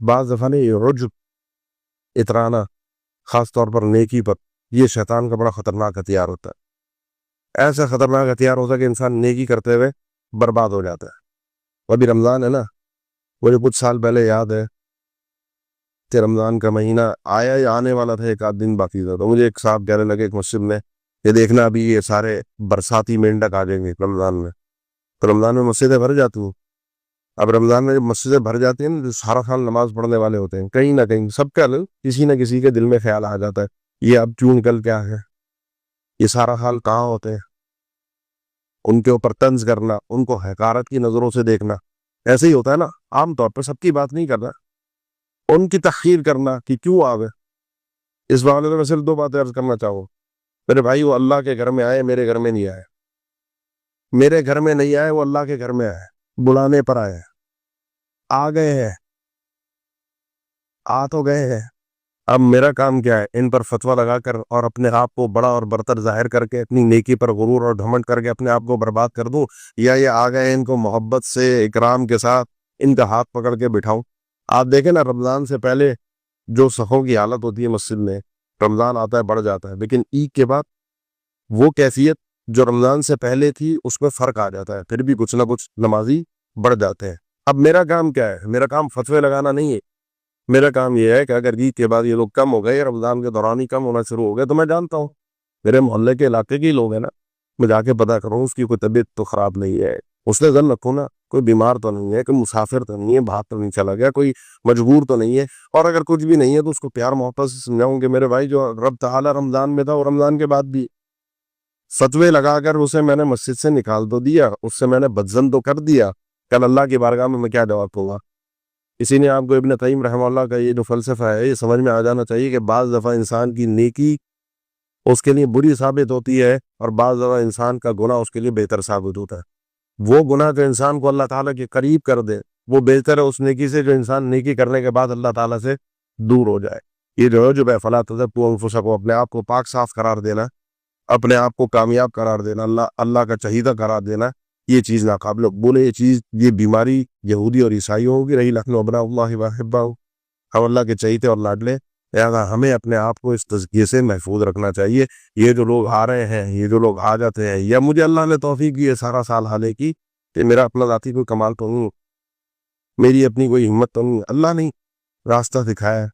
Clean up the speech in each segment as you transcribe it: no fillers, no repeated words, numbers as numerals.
بعض دفعہ نہیں، عجب، اترانا، خاص طور پر نیکی پر، یہ شیطان کا بڑا خطرناک ہتھیار ہوتا ہے. ایسا خطرناک ہتھیار ہوتا ہے کہ انسان نیکی کرتے ہوئے برباد ہو جاتا ہے. ابھی رمضان ہے نا، مجھے کچھ سال پہلے یاد ہے کہ رمضان کا مہینہ آیا یا آنے والا تھا، ایک آدھ دن باقی تھا، تو مجھے ایک صاحب کہنے لگے ایک مسجد میں کہ دیکھنا ابھی یہ سارے برساتی مینڈک آ جائیں گے رمضان میں. تو رمضان میں مسجدیں بھر جاتی ہیں. اب رمضان میں جب مسجدیں بھر جاتی ہیں تو سارا سال نماز پڑھنے والے ہوتے ہیں، کہیں نہ کہیں سب کا کسی نہ کسی کے دل میں خیال آ جاتا ہے یہ اب کیوں نکل کیا ہے، یہ سارا حال کہاں ہوتے ہیں. ان کے اوپر طنز کرنا، ان کو حقارت کی نظروں سے دیکھنا، ایسے ہی ہوتا ہے نا. عام طور پہ سب کی بات نہیں کر رہا، ان کی تحقیر کرنا کہ کیوں آوے. اس معاملے میں صرف دو باتیں عرض کرنا چاہوں. میرے بھائی، وہ اللہ کے گھر میں آئے، میرے گھر میں نہیں آئے. میرے گھر میں نہیں آئے، وہ اللہ کے گھر میں آئے، بلانے پر آئے. آ گئے ہیں، آ تو گئے ہیں. اب میرا کام کیا ہے؟ ان پر فتویٰ لگا کر اور اپنے آپ کو بڑا اور برتر ظاہر کر کے اپنی نیکی پر غرور اور گھمنڈ کر کے اپنے آپ کو برباد کر دوں، یا یہ آ گئے ان کو محبت سے اکرام کے ساتھ ان کا ہاتھ پکڑ کے بٹھاؤں. آپ دیکھیں نا، رمضان سے پہلے جو صفوں کی حالت ہوتی ہے مسجد میں، رمضان آتا ہے بڑھ جاتا ہے، لیکن عید کے بعد وہ کیفیت جو رمضان سے پہلے تھی اس میں فرق آ جاتا ہے، پھر بھی کچھ نہ کچھ نمازی بڑھ جاتے ہیں. اب میرا کام کیا ہے؟ میرا کام فتوے لگانا نہیں ہے. میرا کام یہ ہے کہ اگر عید کے بعد یہ لوگ کم ہو گئے، رمضان کے دوران ہی کم ہونا شروع ہو گئے، تو میں جانتا ہوں میرے محلے کے علاقے کے لوگ ہیں نا، میں جا کے پتا کروں اس کی کوئی طبیعت تو خراب نہیں ہے، اس نے ذہن رکھو نا، کوئی بیمار تو نہیں ہے، کوئی مسافر تو نہیں ہے، باہر تو نہیں چلا گیا، کوئی مجبور تو نہیں ہے. اور اگر کچھ بھی نہیں ہے تو اس کو پیار محبت سے سمجھاؤں کہ میرے بھائی، جو رب تعالی رمضان میں تھا وہ رمضان کے بعد بھی. فتوے لگا کر اسے میں نے مسجد سے نکال تو دیا، اس سے میں نے بدظن تو کر دیا، کل اللہ کی بارگاہ میں کیا جواب دوں گا. اسی نے آپ کو ابن قیم رحمہ اللہ کا یہ جو فلسفہ ہے، یہ سمجھ میں آ جانا چاہیے کہ بعض دفعہ انسان کی نیکی اس کے لیے بری ثابت ہوتی ہے، اور بعض دفعہ انسان کا گناہ اس کے لیے بہتر ثابت ہوتا ہے. وہ گناہ جو انسان کو اللہ تعالیٰ کے قریب کر دے وہ بہتر ہے اس نیکی سے جو انسان نیکی کرنے کے بعد اللہ تعالیٰ سے دور ہو جائے. یہ جو ہے فلا تزکوا انفسکم، اپنے آپ کو پاک صاف قرار دینا، اپنے آپ کو کامیاب قرار دینا، اللہ کا چہیدہ قرار دینا، یہ چیز ناقابل قبول ہے. یہ بیماری یہودی اور عیسائیوں کی رہی. لکھنؤ ابناء اللہ وحبہ، ہم اللہ کے چہیتے اور لاڈلے، لہذا ہمیں اپنے آپ کو اس تزکیے سے محفوظ رکھنا چاہیے. یہ جو لوگ آ رہے ہیں، یہ جو لوگ آ جاتے ہیں، یا مجھے اللہ نے توفیق دی ہے سارا سال حالے کی کہ میرا اپنا ذاتی کوئی کمال تو نہیں، میری اپنی کوئی ہمت تو نہیں، اللہ نے راستہ دکھایا ہے،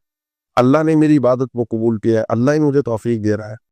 اللہ نے میری عبادت کو قبول کیا ہے، اللہ ہی مجھے توفیق دے رہا ہے.